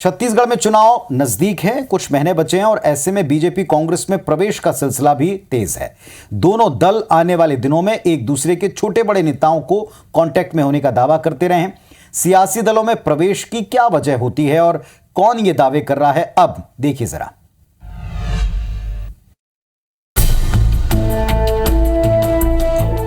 छत्तीसगढ़ में चुनाव नजदीक है, कुछ महीने बचे हैं और ऐसे में बीजेपी कांग्रेस में प्रवेश का सिलसिला भी तेज है। दोनों दल आने वाले दिनों में एक दूसरे के छोटे बड़े नेताओं को कांटेक्ट में होने का दावा करते रहे हैं। सियासी दलों में प्रवेश की क्या वजह होती है और कौन ये दावे कर रहा है, अब देखिए जरा।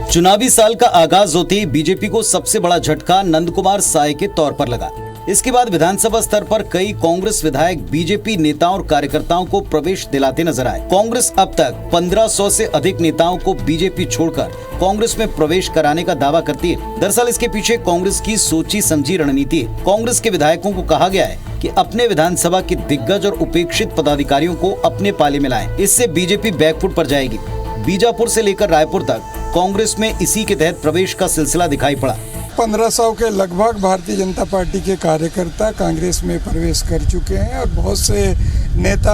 चुनावी साल का आगाज होते ही बीजेपी को सबसे बड़ा झटका नंदकुमार साय के तौर पर लगा। इसके बाद विधानसभा स्तर पर कई कांग्रेस विधायक बीजेपी नेताओं और कार्यकर्ताओं को प्रवेश दिलाते नजर आए। कांग्रेस अब तक 1500 से अधिक नेताओं को बीजेपी छोड़कर कांग्रेस में प्रवेश कराने का दावा करती है। दरअसल इसके पीछे कांग्रेस की सोची समझी रणनीति है। कांग्रेस के विधायकों को कहा गया है कि अपने विधानसभा के दिग्गज और उपेक्षित पदाधिकारियों को अपने पाले में लाएं। इससे बीजेपी बैकफुट पर जाएगी। बीजापुर से लेकर रायपुर तक कांग्रेस में इसी के तहत प्रवेश का सिलसिला दिखाई पड़ा। 1500 के लगभग भारतीय जनता पार्टी के कार्यकर्ता कांग्रेस में प्रवेश कर चुके हैं और बहुत से नेता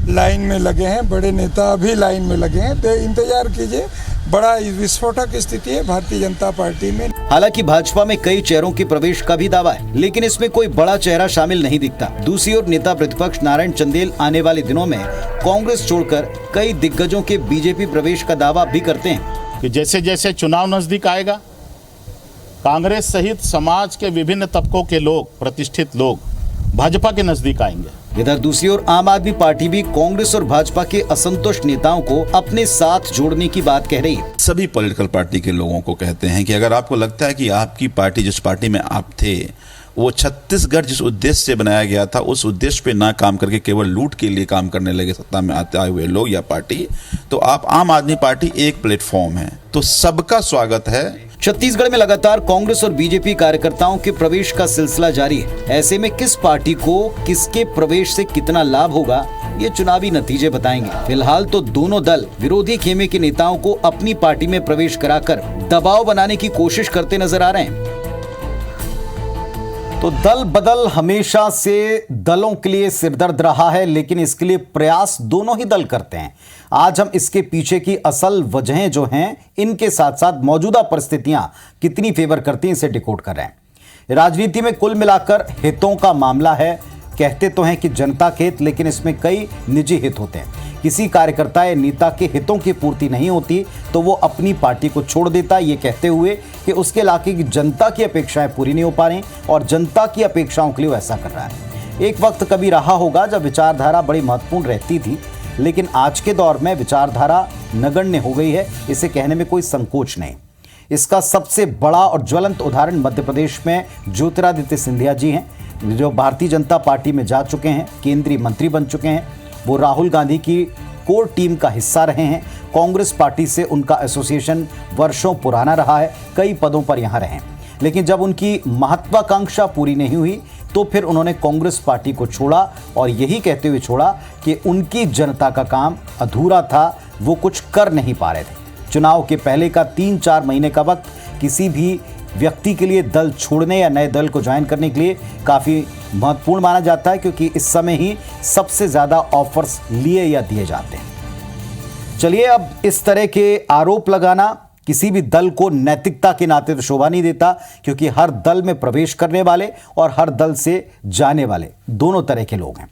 लाइन में लगे हैं, बड़े नेता अभी लाइन में लगे हैं। तो इंतजार कीजिए, बड़ा विस्फोटक स्थिति है भारतीय जनता पार्टी में। हालांकि भाजपा में कई चेहरों के प्रवेश का भी दावा है, लेकिन इसमें कोई बड़ा चेहरा शामिल नहीं दिखता। दूसरी ओर नेता प्रतिपक्ष नारायण चंदेल आने वाले दिनों में कांग्रेस छोड़कर कई दिग्गजों के बीजेपी प्रवेश का दावा भी करते हैं कि जैसे जैसे चुनाव नजदीक आएगा, कांग्रेस सहित समाज के विभिन्न तबकों के लोग, प्रतिष्ठित लोग भाजपा के नजदीक आएंगे। इधर दूसरी ओर आम आदमी पार्टी भी कांग्रेस और भाजपा के असंतुष्ट नेताओं को अपने साथ जोड़ने की बात कह रही है। सभी पॉलिटिकल पार्टी के लोगों को कहते हैं कि अगर आपको लगता है कि आपकी पार्टी, जिस पार्टी में आप थे, वो छत्तीसगढ़ जिस उद्देश्य से बनाया गया था, उस उद्देश्य पे ना काम करके केवल लूट के लिए काम करने लगे सत्ता में आए हुए लोग या पार्टी, तो आप आम आदमी पार्टी एक प्लेटफॉर्म है, तो सबका स्वागत है। छत्तीसगढ़ में लगातार कांग्रेस और बीजेपी कार्यकर्ताओं के प्रवेश का सिलसिला जारी है। ऐसे में किस पार्टी को किसके प्रवेश से कितना लाभ होगा, ये चुनावी नतीजे बताएंगे। फिलहाल तो दोनों दल विरोधी खेमे के नेताओं को अपनी पार्टी में प्रवेश कराकर दबाव बनाने की कोशिश करते नजर आ रहे हैं। तो दल बदल हमेशा से दलों के लिए सिरदर्द रहा है, लेकिन इसके लिए प्रयास दोनों ही दल करते हैं। आज हम इसके पीछे की असल वजहें जो हैं, इनके साथ साथ मौजूदा परिस्थितियां कितनी फेवर करती हैं, इसे डिकोड कर रहे हैं। राजनीति में कुल मिलाकर हितों का मामला है। कहते तो हैं कि जनता के हित, लेकिन इसमें कई निजी हित होते हैं। किसी कार्यकर्ता या नेता के हितों की पूर्ति नहीं होती तो वो अपनी पार्टी को छोड़ देता, ये कहते हुए कि उसके इलाके की जनता की अपेक्षाएं पूरी नहीं हो पा रही और जनता की अपेक्षाओं के लिए वो ऐसा कर रहा है। एक वक्त कभी रहा होगा जब विचारधारा बड़ी महत्वपूर्ण रहती थी, लेकिन आज के दौर में विचारधारा नगण्य हो गई है। इसे कहने में कोई संकोच नहीं। इसका सबसे बड़ा और ज्वलंत उदाहरण मध्य प्रदेश में ज्योतिरादित्य सिंधिया जी हैं, जो भारतीय जनता पार्टी में जा चुके हैं, केंद्रीय मंत्री बन चुके हैं। वो राहुल गांधी की कोर टीम का हिस्सा रहे हैं। कांग्रेस पार्टी से उनका एसोसिएशन वर्षों पुराना रहा है, कई पदों पर यहाँ रहे। लेकिन जब उनकी महत्वाकांक्षा पूरी नहीं हुई तो फिर उन्होंने कांग्रेस पार्टी को छोड़ा और यही कहते हुए छोड़ा कि उनकी जनता का काम अधूरा था, वो कुछ कर नहीं पा रहे थे। चुनाव के पहले का 3-4 महीने का वक्त किसी भी व्यक्ति के लिए दल छोड़ने या नए दल को ज्वाइन करने के लिए काफ़ी महत्वपूर्ण माना जाता है, क्योंकि इस समय ही सबसे ज़्यादा ऑफर्स लिए या दिए जाते हैं। चलिए, अब इस तरह के आरोप लगाना किसी भी दल को नैतिकता के नाते तो शोभा नहीं देता, क्योंकि हर दल में प्रवेश करने वाले और हर दल से जाने वाले दोनों तरह के लोग हैं।